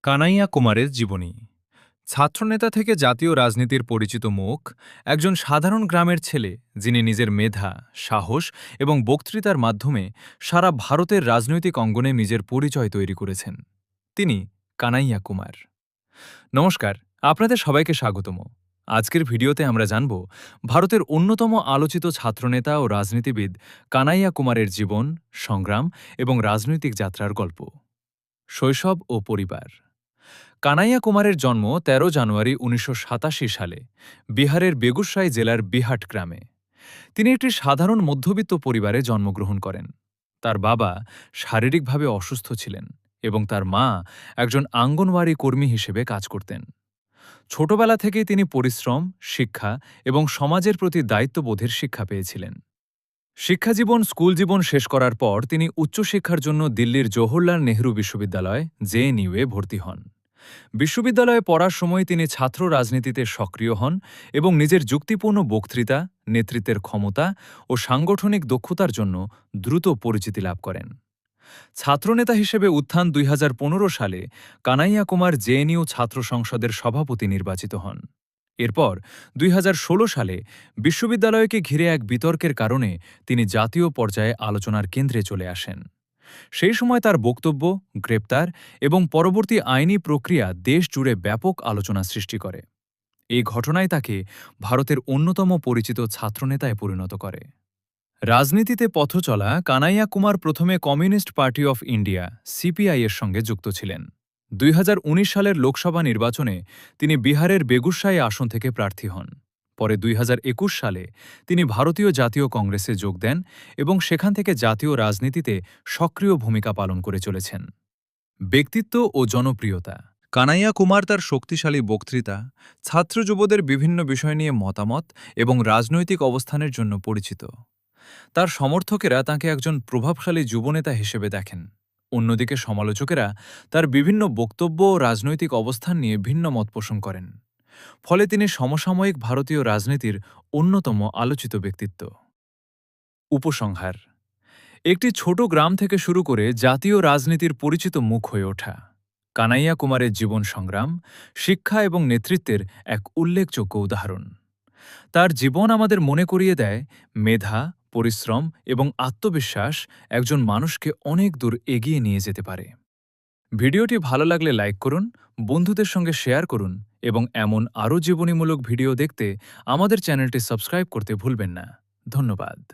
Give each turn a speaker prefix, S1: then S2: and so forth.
S1: কানাইয়া কুমারের জীবনী। ছাত্রনেতা থেকে জাতীয় রাজনীতির পরিচিত মুখ, একজন সাধারণ গ্রামের ছেলে যিনি নিজের মেধা, সাহস এবং বক্তৃতার মাধ্যমে সারা ভারতের রাজনৈতিক অঙ্গনে নিজের পরিচয় তৈরি করেছেন। তিনি কানাইয়া কুমার। নমস্কার, আপনাদের সবাইকে স্বাগতম। আজকের ভিডিওতে আমরা জানব ভারতের অন্যতম আলোচিত ছাত্রনেতা ও রাজনীতিবিদ কানাইয়া কুমারের জীবন, সংগ্রাম এবং রাজনৈতিক যাত্রার গল্প। শৈশব ও পরিবার। কানাইয়া কুমারের জন্ম ১৩ জানুয়ারি ১৯৮৭ সালে বিহারের বেগুসরাই জেলার বিহাট গ্রামে। তিনি একটি সাধারণ মধ্যবিত্ত পরিবারে জন্মগ্রহণ করেন। তার বাবা শারীরিকভাবে অসুস্থ ছিলেন এবং তার মা একজন আঙ্গনওয়াড়ি কর্মী হিসেবে কাজ করতেন। ছোটবেলা থেকেই তিনি পরিশ্রম, শিক্ষা এবং সমাজের প্রতি দায়িত্ববোধের শিক্ষা পেয়েছিলেন। শিক্ষাজীবন, স্কুল জীবন শেষ করার পর তিনি উচ্চশিক্ষার জন্য দিল্লির জওহরলাল নেহরু বিশ্ববিদ্যালয় জেএনইউ-এ ভর্তি হন। বিশ্ববিদ্যালয়ে পড়ার সময় তিনি ছাত্র রাজনীতিতে সক্রিয় হন এবং নিজের যুক্তিপূর্ণ বক্তৃতা, নেতৃত্বের ক্ষমতা ও সাংগঠনিক দক্ষতার জন্য দ্রুত পরিচিতি লাভ করেন। ছাত্রনেতা হিসেবে উত্থান ২০১৫ সালে কানাইয়া কুমার জেএনইউ ছাত্র সংসদের সভাপতি নির্বাচিত হন। এরপর ২০১৬ সালে বিশ্ববিদ্যালয়কে ঘিরে এক বিতর্কের কারণে তিনি জাতীয় পর্যায়ে আলোচনার কেন্দ্রে চলে আসেন। সেই সময় তার বক্তব্য, গ্রেপ্তার এবং পরবর্তী আইনি প্রক্রিয়া দেশ জুড়ে ব্যাপক আলোচনা সৃষ্টি করে। এই ঘটনাই তাকে ভারতের অন্যতম পরিচিত ছাত্রনেতায় পরিণত করে। রাজনীতিতে পথচলা কানাইয়া কুমার প্রথমে কমিউনিস্ট পার্টি অফ ইন্ডিয়া সিপিআই-এর সঙ্গে যুক্ত ছিলেন। ২০১৯ সালের লোকসভা নির্বাচনে তিনি বিহারের বেগুসরাই আসন থেকে প্রার্থী হন। পরে ২০২১ সালে তিনি ভারতীয় জাতীয় কংগ্রেসে যোগ দেন এবং সেখান থেকে জাতীয় রাজনীতিতে সক্রিয় ভূমিকা পালন করে চলেছেন। ব্যক্তিত্ব ও জনপ্রিয়তা। কানাইয়া কুমার তার শক্তিশালী বক্তৃতা, ছাত্র যুবদের বিভিন্ন বিষয় নিয়ে মতামত এবং রাজনৈতিক অবস্থানের জন্য পরিচিত। তার সমর্থকেরা তাঁকে একজন প্রভাবশালী যুবনেতা হিসেবে দেখেন। অন্যদিকে সমালোচকেরা তার বিভিন্ন বক্তব্য ও রাজনৈতিক অবস্থান নিয়ে ভিন্ন মত পোষণ করেন। ফলে তিনি সমসাময়িক ভারতীয় রাজনীতির অন্যতম আলোচিত ব্যক্তিত্ব। উপসংহার: একটি ছোট গ্রাম থেকে শুরু করে জাতীয় রাজনীতির পরিচিত মুখ হয়ে ওঠা কানাইয়া কুমারের জীবন সংগ্রাম, শিক্ষা এবং নেতৃত্বের এক উল্লেখযোগ্য উদাহরণ। তার জীবন আমাদের মনে করিয়ে দেয় মেধা, পরিশ্রম এবং আত্মবিশ্বাস একজন মানুষকে অনেক দূর এগিয়ে নিয়ে যেতে পারে। ভিডিওটি ভালো লাগলে লাইক করুন, বন্ধুদের সঙ্গে শেয়ার করুন এবং এমন আরও জীবনীমূলক ভিডিও দেখতে আমাদের চ্যানেলটি সাবস্ক্রাইব করতে ভুলবেন না। ধন্যবাদ।